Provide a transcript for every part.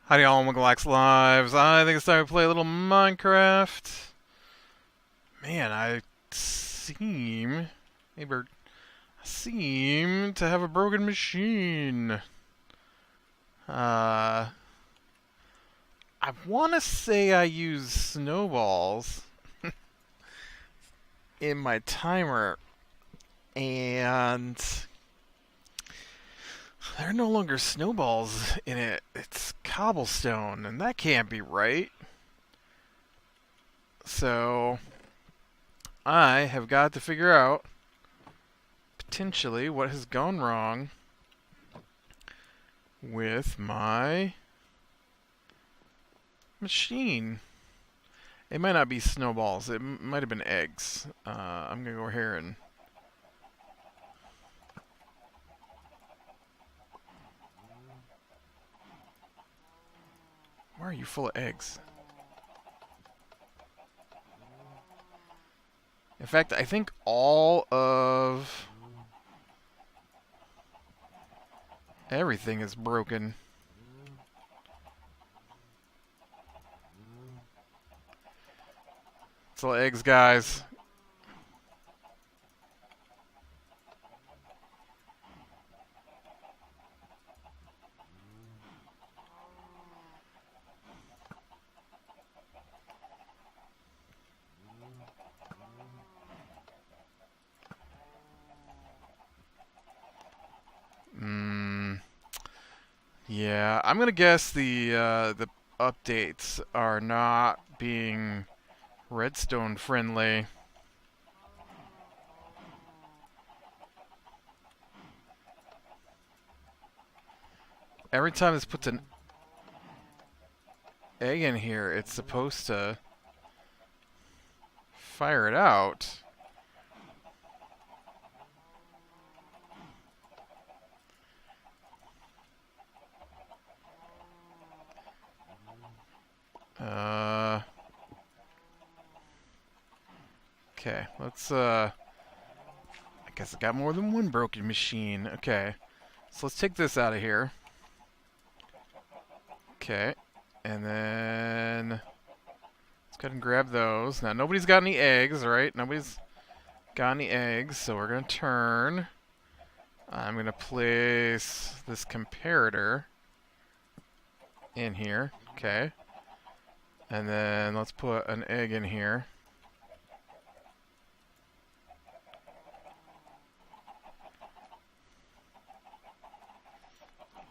Howdy all, Galax Lives. I think it's time to play a little Minecraft. Man, I seem to have a broken machine. I want to say I use snowballs in my timer, and there are no longer snowballs in it. It's cobblestone, and that can't be right. So I have got to figure out potentially what has gone wrong with my machine. It might not be snowballs. It might have been eggs. I'm going to go here and why are you full of eggs? In fact, I think all of everything is broken. It's all eggs, guys. Yeah, I'm gonna guess the updates are not being redstone friendly. Every time this puts an egg in here, it's supposed to fire it out. Okay, let's, I guess I got more than one broken machine. Okay, so let's take this out of here. Okay, and then let's go ahead and grab those. Now, nobody's got any eggs, right? Nobody's got any eggs, so we're going to turn. I'm going to place this comparator in here. Okay. And then let's put an egg in here.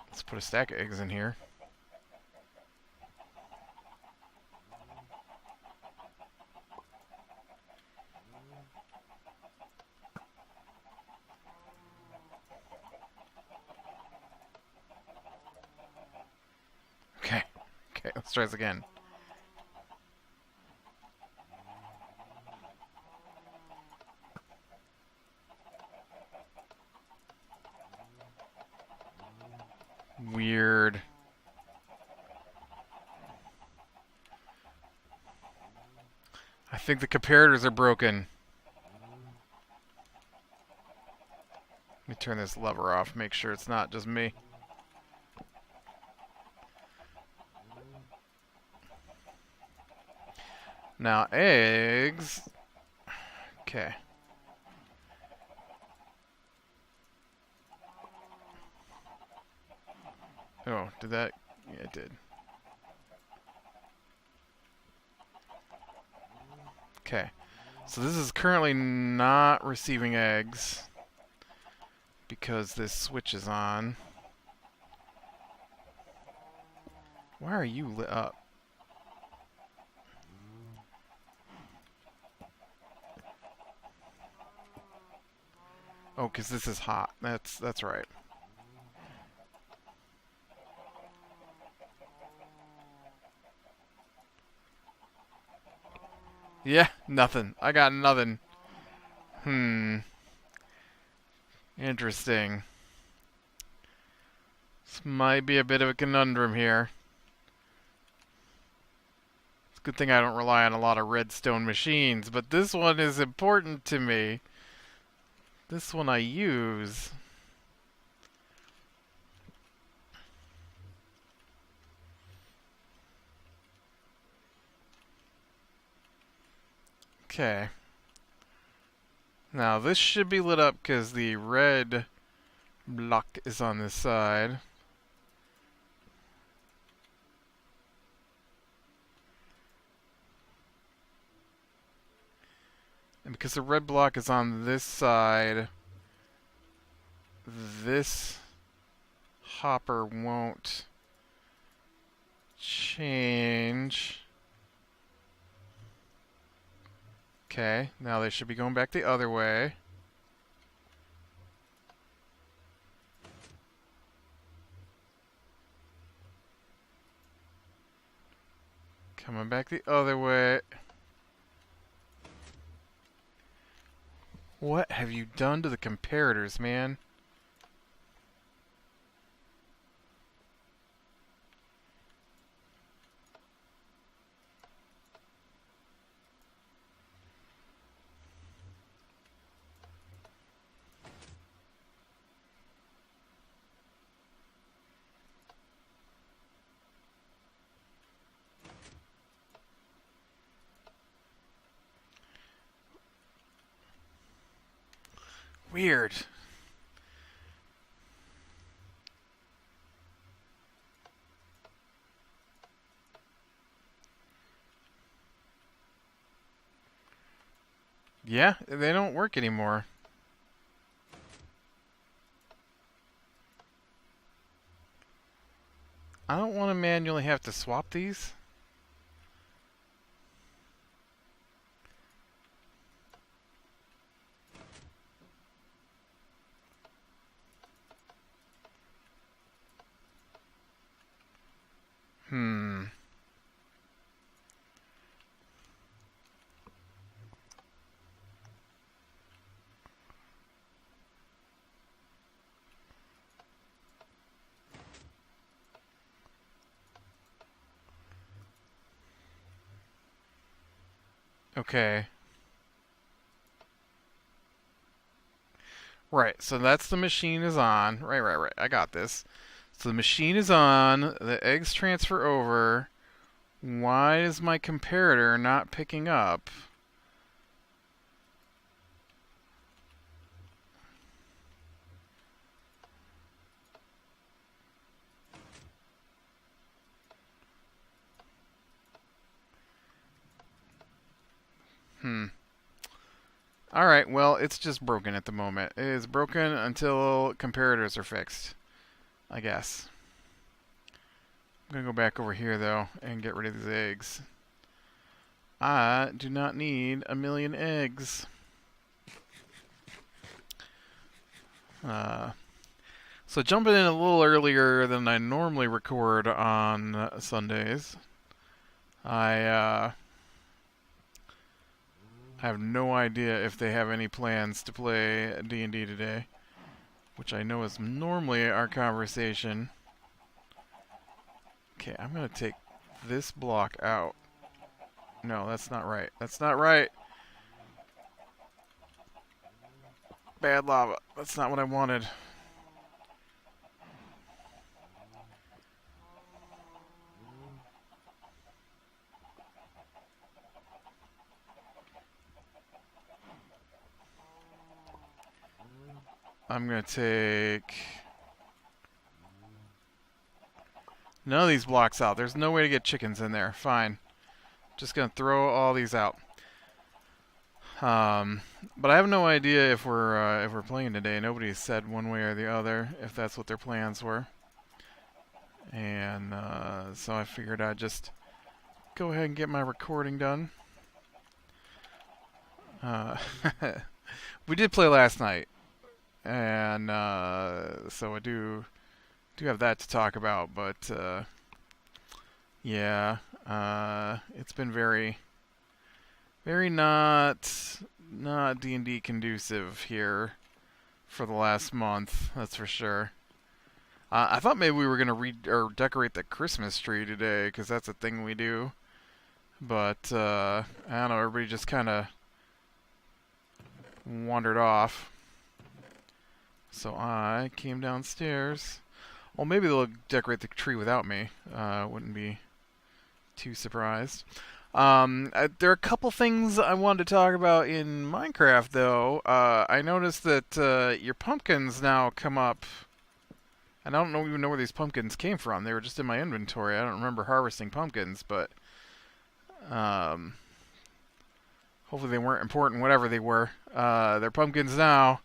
Let's put a stack of eggs in here. Okay, let's try this again. Weird. I think the comparators are broken. Let me turn this lever off, make sure it's not just me. Now, eggs. Okay. Oh, did that? Yeah, it did. Okay. So this is currently not receiving eggs because this switch is on. Why are you lit up? Oh, because this is hot. That's right. Yeah, nothing. I got nothing. Interesting. This might be a bit of a conundrum here. It's a good thing I don't rely on a lot of redstone machines, but this one is important to me. This one I use. Okay. Now this should be lit up because the red block is on this side. And because the red block is on this side, this hopper won't change. Okay, now they should be going back the other way. Coming back the other way. What have you done to the comparators, man? Weird. Yeah, they don't work anymore. I don't want to manually have to swap these. Okay. Right, so that's the machine is on. Right. I got this. So the machine is on. The eggs transfer over. Why is my comparator not picking up? Alright, well, it's just broken at the moment. It is broken until comparators are fixed, I guess. I'm going to go back over here, though, and get rid of these eggs. I do not need a million eggs. So jumping in a little earlier than I normally record on Sundays. I have no idea if they have any plans to play D&D today, which I know is normally our conversation. Okay, I'm going to take this block out. No, that's not right. That's not right. Bad lava. That's not what I wanted. I'm going to take none of these blocks out. There's no way to get chickens in there. Fine. Just going to throw all these out. But I have no idea if we're playing today. Nobody said one way or the other if that's what their plans were. And so I figured I'd just go ahead and get my recording done. We did play last night, and so I do have that to talk about. But yeah, it's been very not D&D conducive here for the last month. That's for sure. I thought maybe we were gonna or decorate the Christmas tree today, because that's a thing we do. But I don't know. Everybody just kind of wandered off. So I came downstairs. Well, maybe they'll decorate the tree without me. Wouldn't be too surprised. There are a couple things I wanted to talk about in Minecraft, though. I noticed that your pumpkins now come up. And I don't even know where these pumpkins came from. They were just in my inventory. I don't remember harvesting pumpkins, but hopefully they weren't important, whatever they were. They're pumpkins now.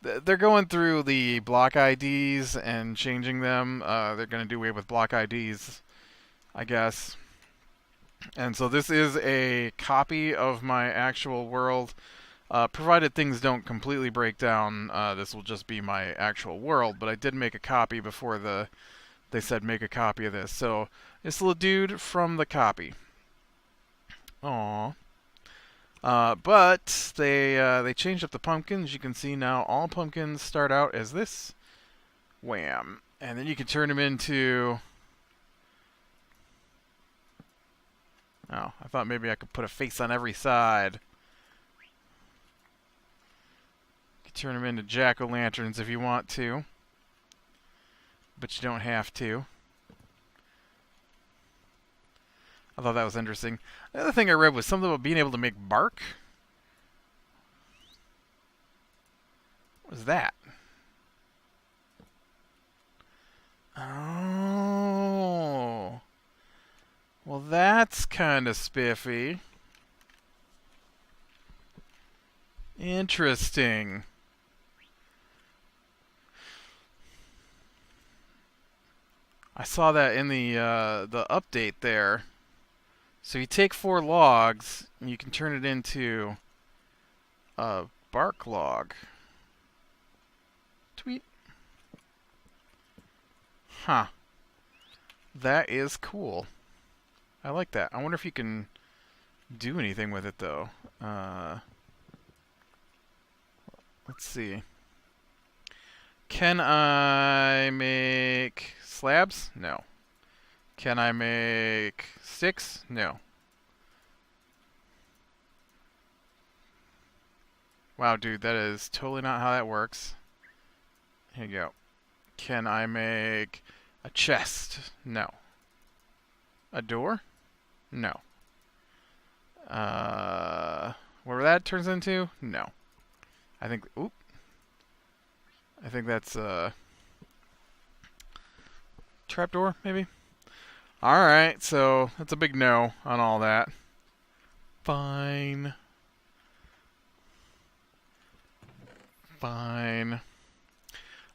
They're going through the block IDs and changing them. They're going to do away with block IDs, I guess. And so this is a copy of my actual world. Provided things don't completely break down, this will just be my actual world. But I did make a copy before they said make a copy of this. So this little dude from the copy. Aww. But they changed up the pumpkins. You can see now all pumpkins start out as this. Wham. And then you can turn them into... Oh, I thought maybe I could put a face on every side. You can turn them into jack-o'-lanterns if you want to. But you don't have to. I thought that was interesting. The other thing I read was something about being able to make bark. What was that? Oh. Well, that's kind of spiffy. Interesting. I saw that in the update there. So you take 4 logs, and you can turn it into a bark log. Tweet. Huh. That is cool. I like that. I wonder if you can do anything with it, though. Let's see. Can I make slabs? No. Can I make sticks? No. Wow, dude, that is totally not how that works. Here you go. Can I make a chest? No. A door? No. Whatever that turns into? No. I think... Oop. I think that's a trapdoor, maybe? Alright, so that's a big no on all that. Fine. Fine.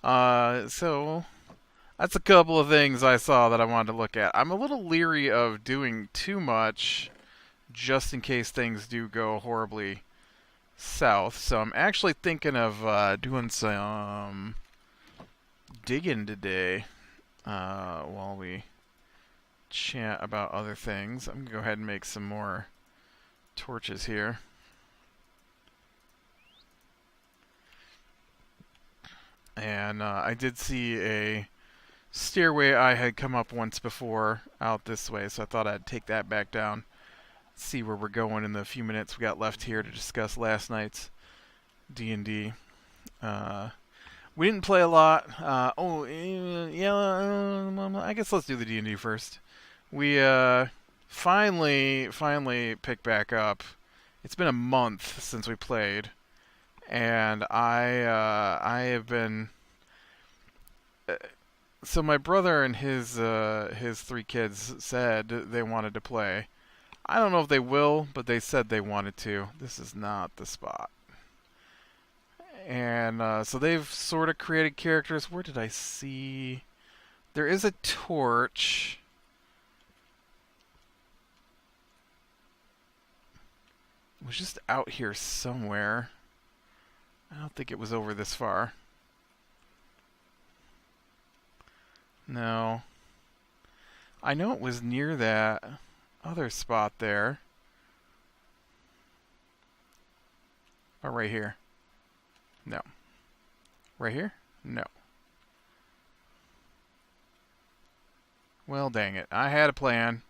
So that's a couple of things I saw that I wanted to look at. I'm a little leery of doing too much just in case things do go horribly south. So I'm actually thinking of doing some digging today while we chat about other things. I'm going to go ahead and make some more torches here. And I did see a stairway I had come up once before out this way, so I thought I'd take that back down, see where we're going in the few minutes we got left here to discuss last night's D&D. We didn't play a lot. I guess let's do the D&D first. We finally picked back up. It's been a month since we played. And I have been... so my brother and his 3 kids said they wanted to play. I don't know if they will, but they said they wanted to. This is not the spot. And so they've sort of created characters. Where did I see... There is a torch. It was just out here somewhere. I don't think it was over this far. No. I know it was near that other spot there. Or right here. No. Right here? No. Well, dang it. I had a plan.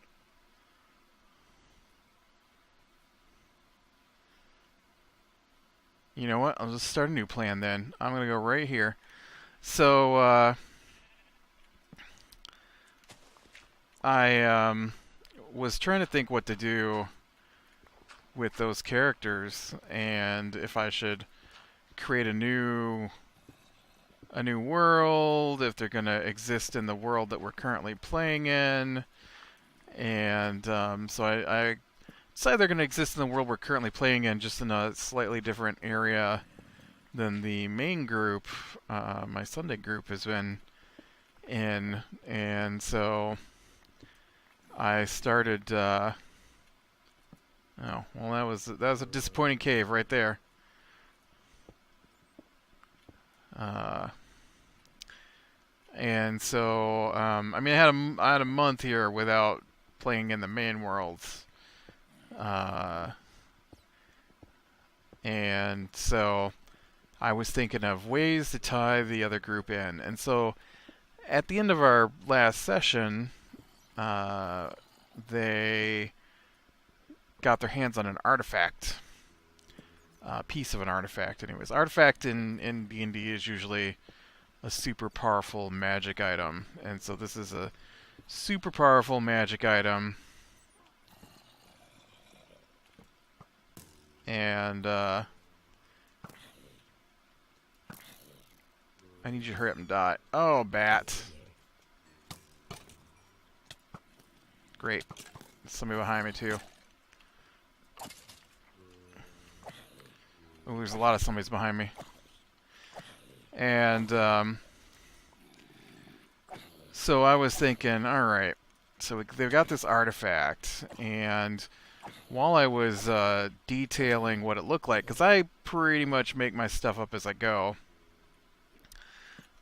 You know what? I'll just start a new plan then. I'm going to go right here. So, I was trying to think what to do with those characters and if I should create a new world, if they're going to exist in the world that we're currently playing in. And so I decided they're going to exist in the world we're currently playing in, just in a slightly different area than the main group, my Sunday group has been in. And so I started, oh, well, that was a disappointing cave right there. And so, I mean, I had a month here without playing in the main worlds. And so I was thinking of ways to tie the other group in. And so at the end of our last session, they got their hands on an artifact. Piece of an artifact, anyways. Artifact in D&D is usually a super powerful magic item. And so this is a super powerful magic item. And I need you to hurry up and die. Oh, bat. Great. Somebody behind me, too. Oh, there's a lot of somebody's behind me. And so I was thinking, all right, so they've got this artifact, and while I was detailing what it looked like, because I pretty much make my stuff up as I go,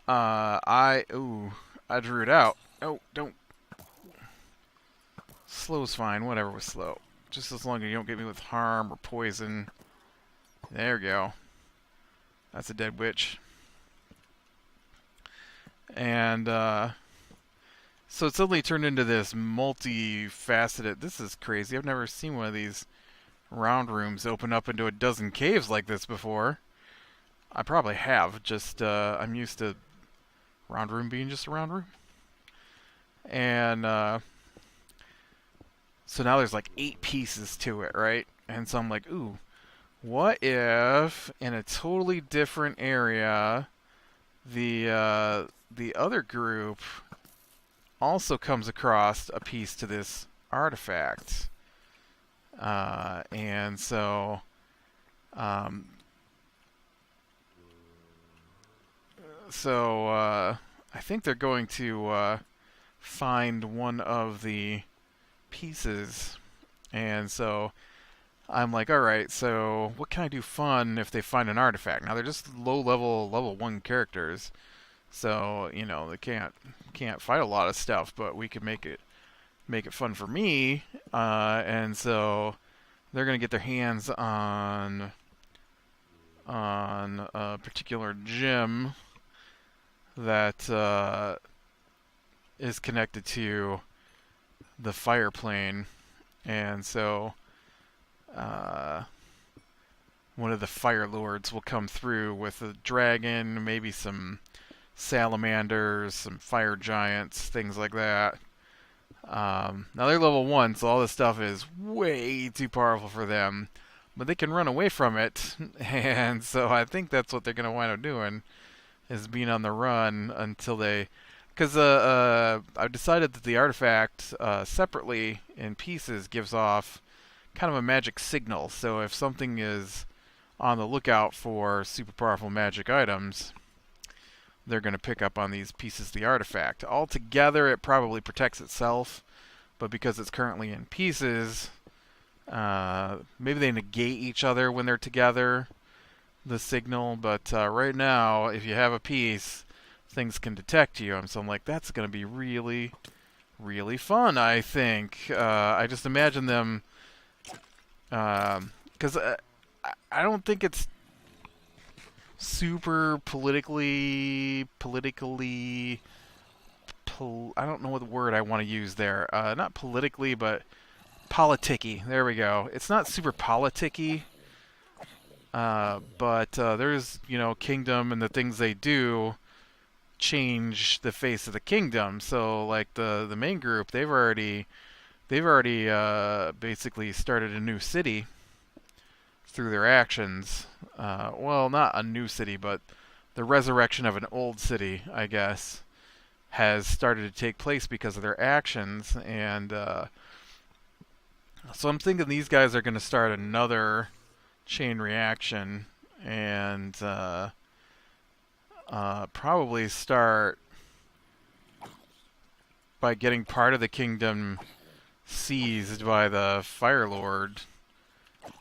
I drew it out. Oh, don't. Slow's fine, whatever was slow. Just as long as you don't get me with harm or poison. There we go. That's a dead witch. And so it suddenly turned into this multi-faceted. This is crazy. I've never seen one of these round rooms open up into a dozen caves like this before. I probably have. Just I'm used to round room being just a round room. And so now there's like 8 pieces to it, right? And so I'm like, ooh, what if in a totally different area the other group also comes across a piece to this artifact? And so I think they're going to find one of the pieces. And so I'm like, all right, so what can I do fun if they find an artifact? Now they're just level 1 characters, so you know they can't fight a lot of stuff, but we can make it fun for me. And so they're gonna get their hands on a particular gem that is connected to the fire plane. And so one of the fire lords will come through with a dragon, maybe some salamanders, some fire giants, things like that. Now they're level 1, so all this stuff is way too powerful for them, but they can run away from it. And so I think that's what they're going to wind up doing, is being on the run until they... Because I've decided that the artifact separately in pieces gives off kind of a magic signal. So if something is on the lookout for super powerful magic items, they're going to pick up on these pieces of the artifact. Altogether, it probably protects itself, but because it's currently in pieces, maybe they negate each other when they're together, the signal. But right now, if you have a piece, things can detect you. And so I'm like, that's going to be really, really fun, I think. I just imagine them... Because I don't think it's super politically I don't know what word I want to use there. Not politically, but politicky. There we go. It's not super politicky, but there's, you know, kingdom, and the things they do change the face of the kingdom. So like the main group, they've already basically started a new city through their actions. Well, not a new city, but the resurrection of an old city, I guess, has started to take place because of their actions. And so I'm thinking these guys are going to start another chain reaction and probably start by getting part of the kingdom seized by the Fire Lord,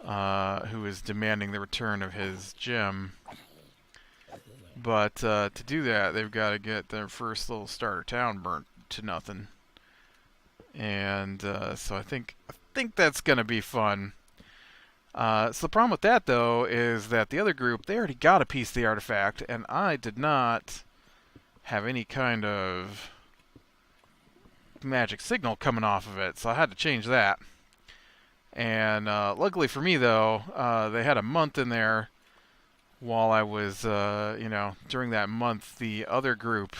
who is demanding the return of his gem. But to do that, they've got to get their first little starter town burnt to nothing. And so I think that's going to be fun. So the problem with that, though, is that the other group, they already got a piece of the artifact, and I did not have any kind of magic signal coming off of it, so I had to change that. And luckily for me, though, they had a month in there while I was, you know, during that month, the other group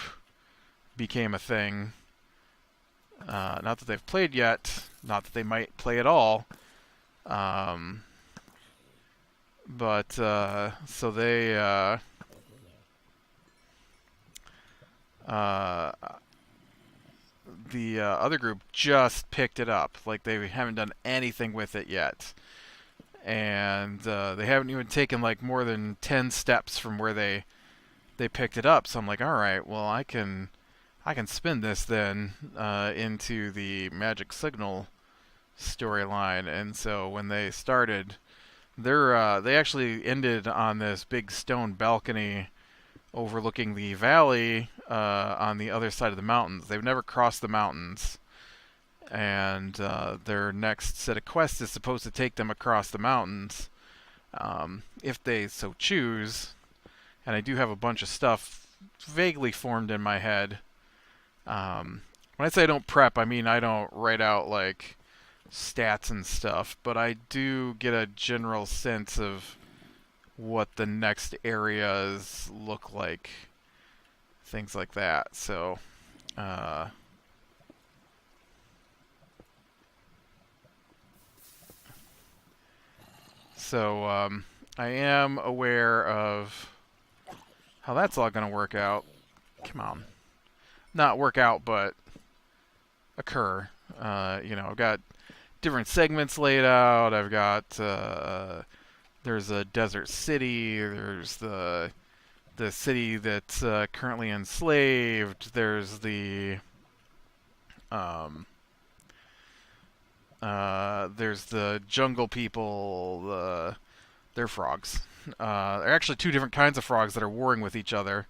became a thing. Not that they've played yet, not that they might play at all. But so they the other group just picked it up. Like, they haven't done anything with it yet. And they haven't even taken like more than 10 steps from where they picked it up. So I'm like, all right, well, I can spin this then into the magic signal storyline. And so when they started, they actually ended on this big stone balcony overlooking the valley on the other side of the mountains. They've never crossed the mountains. And their next set of quests is supposed to take them across the mountains, if they so choose. And I do have a bunch of stuff vaguely formed in my head. When I say I don't prep, I mean I don't write out like stats and stuff, but I do get a general sense of what the next areas look like, things like that. So I am aware of how that's all going to work out. Come on. Not work out, but occur. You know, I've got different segments laid out. I've got, there's a desert city. There's the city that's currently enslaved. There's the jungle people. They're frogs. There are actually two different kinds of frogs that are warring with each other.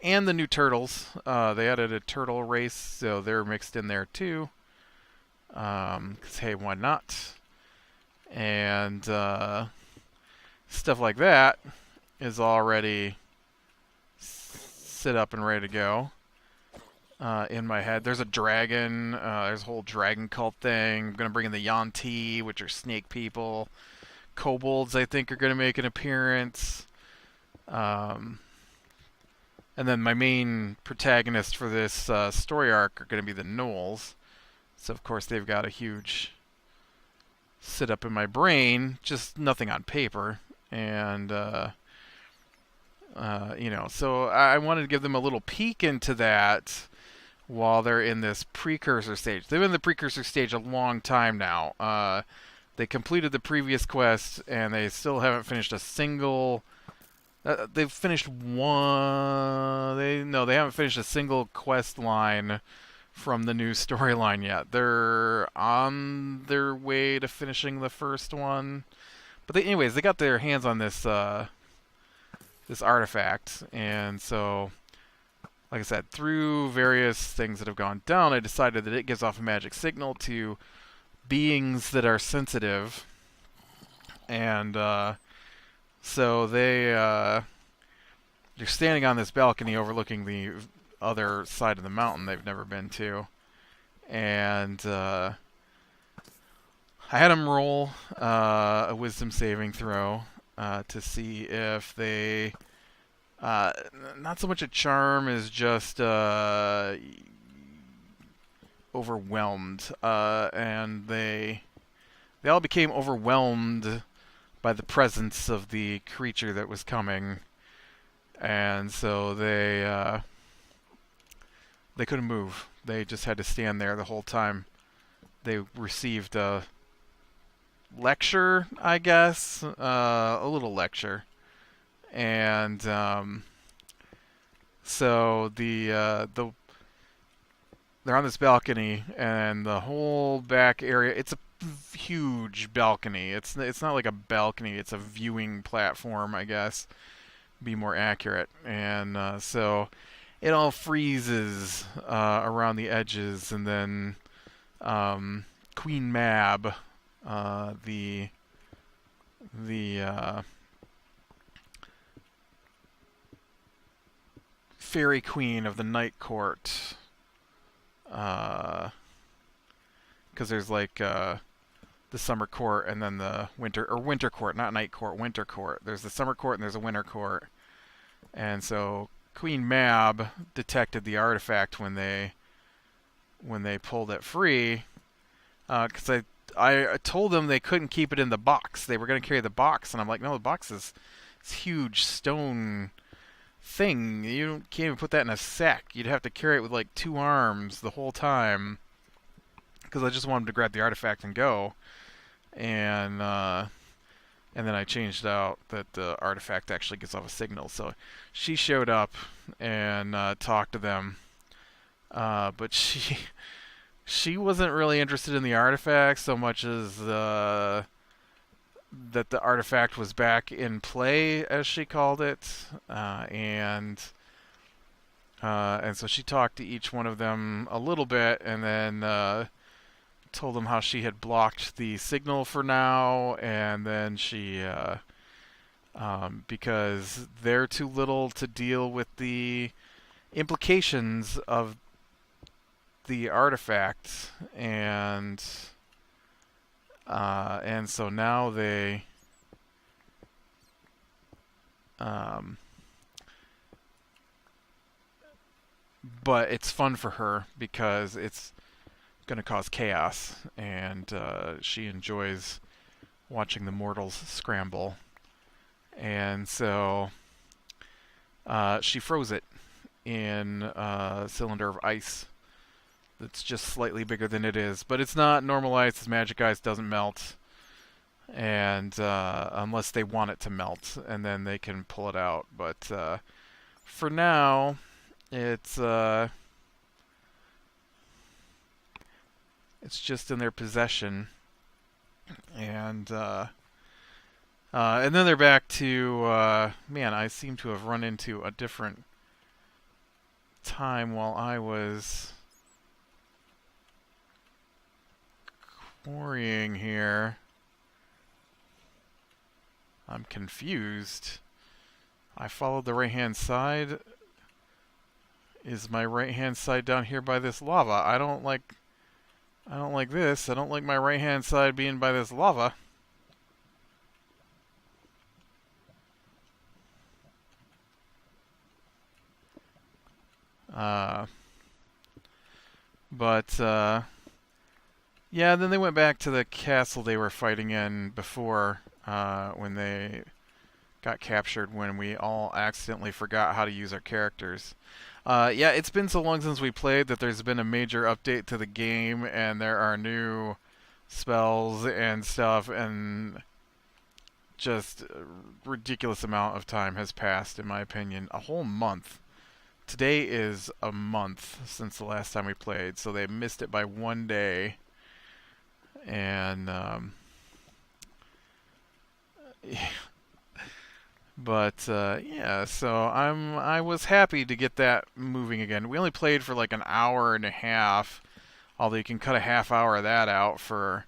And the new turtles. They added a turtle race, so they're mixed in there too. 'Cause hey, why not? And stuff like that is already set up and ready to go in my head. There's a dragon. There's a whole dragon cult thing. I'm going to bring in the Yanti, which are snake people. Kobolds, I think, are going to make an appearance. And then my main protagonist for this story arc are going to be the Gnolls. So, of course, they've got a huge sit up in my brain, just nothing on paper. And, you know, so I wanted to give them a little peek into that while they're in this precursor stage. They've been in the precursor stage a long time now. They completed the previous quest, and they still haven't finished a single... they've finished one... They haven't finished a single quest line from the new storyline yet. They're on their way to finishing the first one. But anyways, they got their hands on this this artifact, and so, like I said, through various things that have gone down, I decided that it gives off a magic signal to beings that are sensitive, and so they're standing on this balcony overlooking the other side of the mountain they've never been to. And I had them roll a wisdom saving throw to see if they... not so much a charm as just overwhelmed. And they all became overwhelmed by the presence of the creature that was coming. And so they couldn't move. They just had to stand there the whole time. They received a lecture, I guess, a little lecture. And so they're on this balcony, and the whole back area, it's a huge balcony. It's not like a balcony, it's a viewing platform, I guess, be more accurate. And so it all freezes around the edges, and then Queen Mab, the fairy queen of the night court, because there's like the summer court and then the winter court, not night court, winter court. There's the summer court and there's a winter court. And so Queen Mab detected the artifact when they pulled it free, because I told them they couldn't keep it in the box. They were going to carry the box, and I'm like, no, the box is this huge stone thing. You can't even put that in a sack. You'd have to carry it with like 2 arms the whole time, because I just wanted to grab the artifact and go. And then I changed out that the artifact actually gives off a signal. So she showed up and talked to them, but she wasn't really interested in the artifact so much as that the artifact was back in play, as she called it, and so she talked to each one of them a little bit, and then told them how she had blocked the signal for now, and then she because they're too little to deal with the implications of the artifact, and so now they but it's fun for her because it's going to cause chaos, and she enjoys watching the mortals scramble. And so she froze it in a cylinder of ice that's just slightly bigger than it is, but it's not normal ice. This magic ice doesn't melt, and unless they want it to melt, and then they can pull it out. But for now, it's just in their possession, and then they're back to man, I seem to have run into a different time while I was quarrying here. I'm confused. I followed the right-hand side. Is my right-hand side down here by this lava? I don't like this. I don't like my right-hand side being by this lava. Yeah, then they went back to the castle they were fighting in before, when they got captured, when we all accidentally forgot how to use our characters. Yeah, it's been so long since we played that there's been a major update to the game, and there are new spells and stuff, and just a ridiculous amount of time has passed, in my opinion. A whole month. Today is a month since the last time we played, so they missed it by 1 day. And but yeah, so I was happy to get that moving again. We only played for like an hour and a half, although you can cut a half hour of that out for.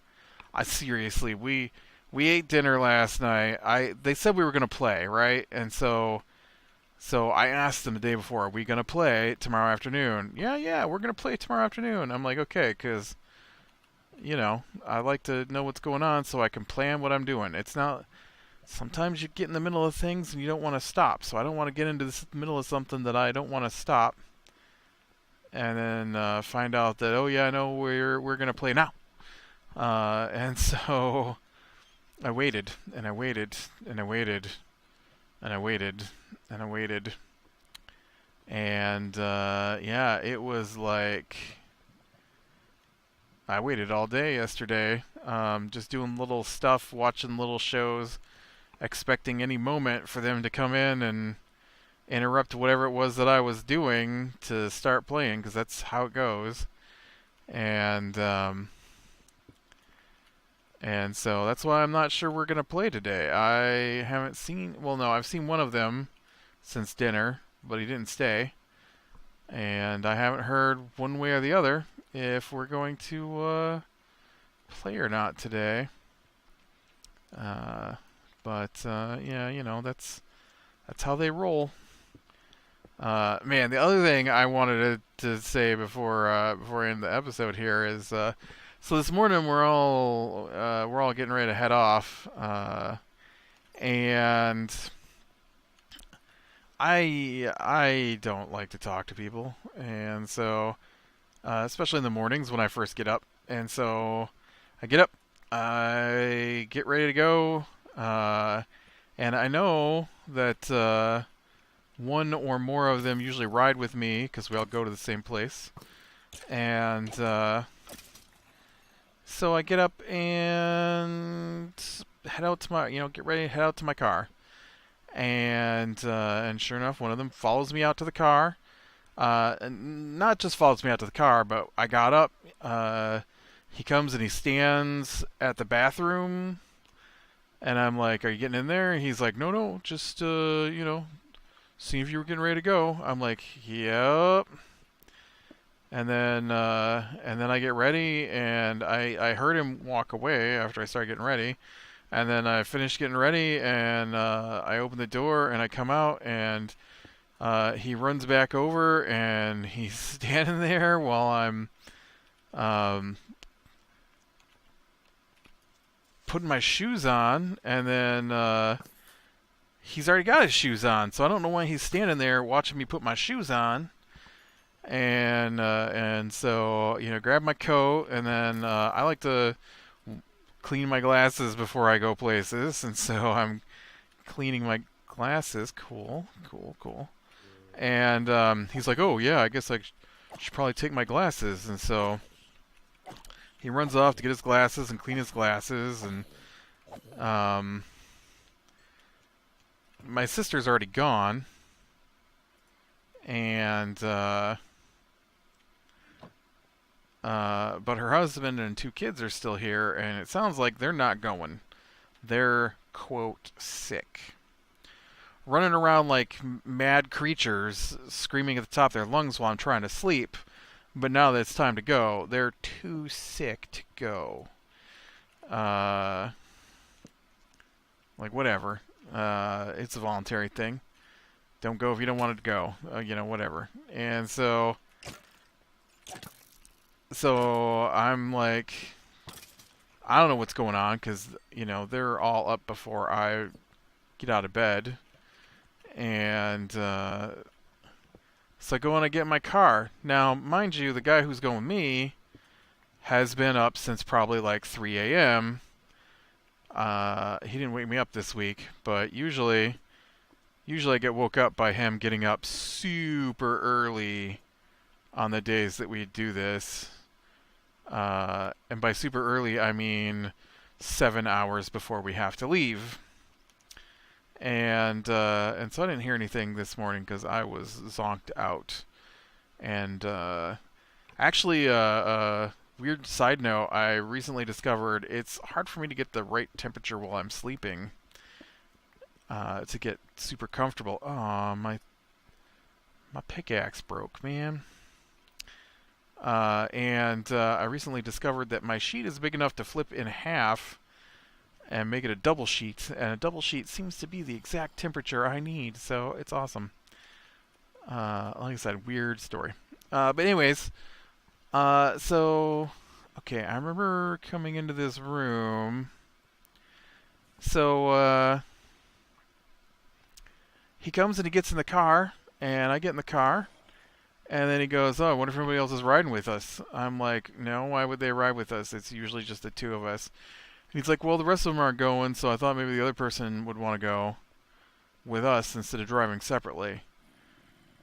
Seriously, we ate dinner last night. They said we were gonna play, right? And so So I asked them the day before, are we going to play tomorrow afternoon? Yeah, we're going to play tomorrow afternoon. I'm like, okay, because, I like to know what's going on so I can plan what I'm doing. It's not, sometimes you get in the middle of things and you don't want to stop. So I don't want to get into the middle of something that I don't want to stop and then find out that, oh yeah, no, we're going to play now. And so I waited, and I waited, and I waited, and I waited, and I waited. And yeah, it was like I waited all day yesterday, just doing little stuff, watching little shows, expecting any moment for them to come in and interrupt whatever it was that I was doing to start playing, because that's how it goes. And so that's why I'm not sure we're going to play today. I haven't seen, well, no, I've seen one of them since dinner, but he didn't stay. And I haven't heard one way or the other if we're going to play or not today. But yeah, that's how they roll. Man, the other thing I wanted to say before I end the episode here is so this morning we're all getting ready to head off, and I don't like to talk to people, and so especially in the mornings when I first get up, and so I get up, I get ready to go, and I know that one or more of them usually ride with me because we all go to the same place, and so I get up and head out to my, get ready to head out to my car. And sure enough, one of them follows me out to the car. And not just follows me out to the car, but I got up. He comes and he stands at the bathroom. And I'm like, are you getting in there? And he's like, no, just, see if you were getting ready to go. I'm like, yep. And then I get ready, and I heard him walk away after I started getting ready, and then I finished getting ready, and I open the door, and I come out, and he runs back over, and he's standing there while I'm putting my shoes on, and then he's already got his shoes on, so I don't know why he's standing there watching me put my shoes on. And so grab my coat, and then I like to clean my glasses before I go places, and so I'm cleaning my glasses. Cool. And he's like, oh yeah, I guess I should probably take my glasses, and so he runs off to get his glasses and clean his glasses, and my sister's already gone, and but her husband and 2 kids are still here, and it sounds like they're not going. They're, quote, sick. Running around like mad creatures, screaming at the top of their lungs while I'm trying to sleep. But now that it's time to go, they're too sick to go. Like, whatever. It's a voluntary thing. Don't go if you don't want it to go. Whatever. And so I'm like, I don't know what's going on, because they're all up before I get out of bed, and so I go and I get in my car. Now, mind you, the guy who's going with me has been up since probably like 3 a.m. He didn't wake me up this week, but usually I get woke up by him getting up super early on the days that we do this. And by super early, I mean 7 hours before we have to leave. And so I didn't hear anything this morning because I was zonked out. And actually, weird side note, I recently discovered it's hard for me to get the right temperature while I'm sleeping to get super comfortable. Oh, my pickaxe broke, man. And I recently discovered that my sheet is big enough to flip in half and make it a double sheet. And a double sheet seems to be the exact temperature I need, so it's awesome. Like I said, weird story. But anyways, so okay, I remember coming into this room. So he comes and he gets in the car, and I get in the car, and then he goes, "Oh, I wonder if everybody else is riding with us." I'm like, "No, why would they ride with us? It's usually just the two of us." And he's like, "Well, the rest of them aren't going, so I thought maybe the other person would want to go with us instead of driving separately."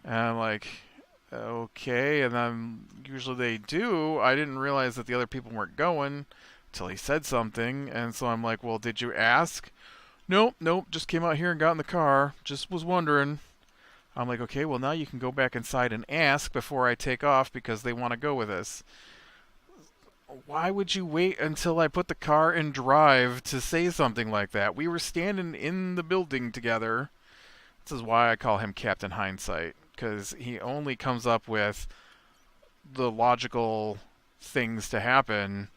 And I'm like, "Okay," and then usually they do. I didn't realize that the other people weren't going until he said something, and so I'm like, "Well, did you ask?" Nope, just came out here and got in the car. Just was wondering. I'm like, "Okay, well now you can go back inside and ask before I take off because they want to go with us." Why would you wait until I put the car in drive to say something like that? We were standing in the building together. This is why I call him Captain Hindsight, because he only comes up with the logical things to happen,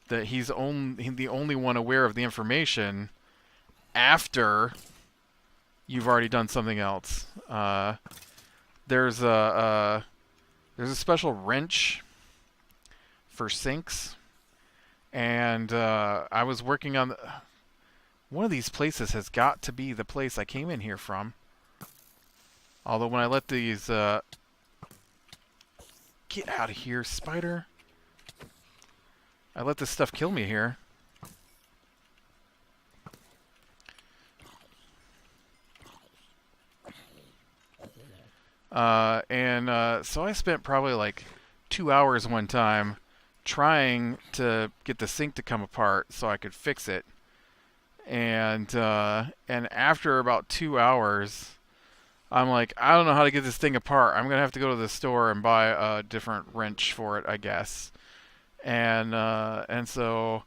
that he's the only one aware of the information after you've already done something else. There's a special wrench for sinks, and I was working on one of these places. Has got to be the place I came in here from. Although when I let these get out of here, spider! I let this stuff kill me here. So I spent probably like 2 hours one time trying to get the sink to come apart so I could fix it. And after about 2 hours, I'm like, I don't know how to get this thing apart. I'm gonna have to go to the store and buy a different wrench for it, I guess. And so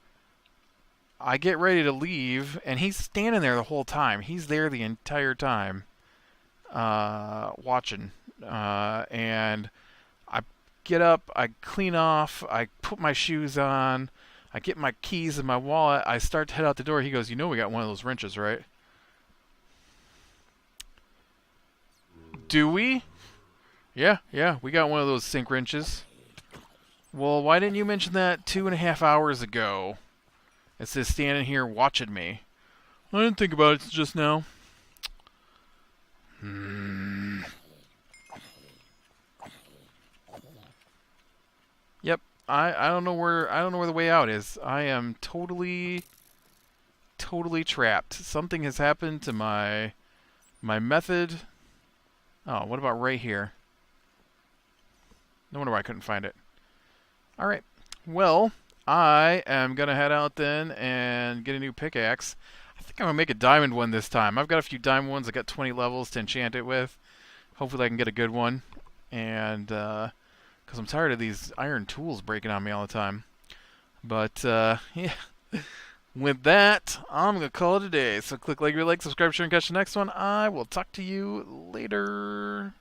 I get ready to leave, and he's standing there the whole time. He's there the entire time, watching. And I get up, I clean off, I put my shoes on, I get my keys in my wallet, I start to head out the door. He goes, "You know we got one of those wrenches, right?" "Do we?" Yeah, we got one of those sink wrenches." "Well, why didn't you mention that 2.5 hours ago? It says standing here watching me." "I didn't think about it just now." Yep, I don't know where the way out is. I am totally trapped. Something has happened to my method. Oh, what about right here? No wonder why I couldn't find it. Alright, well, I am going to head out then and get a new pickaxe. I think I'm going to make a diamond one this time. I've got a few diamond ones. I got 20 levels to enchant it with. Hopefully I can get a good one. And, because I'm tired of these iron tools breaking on me all the time. But, yeah. With that, I'm going to call it a day. So click like, subscribe, share, and catch the next one. I will talk to you later.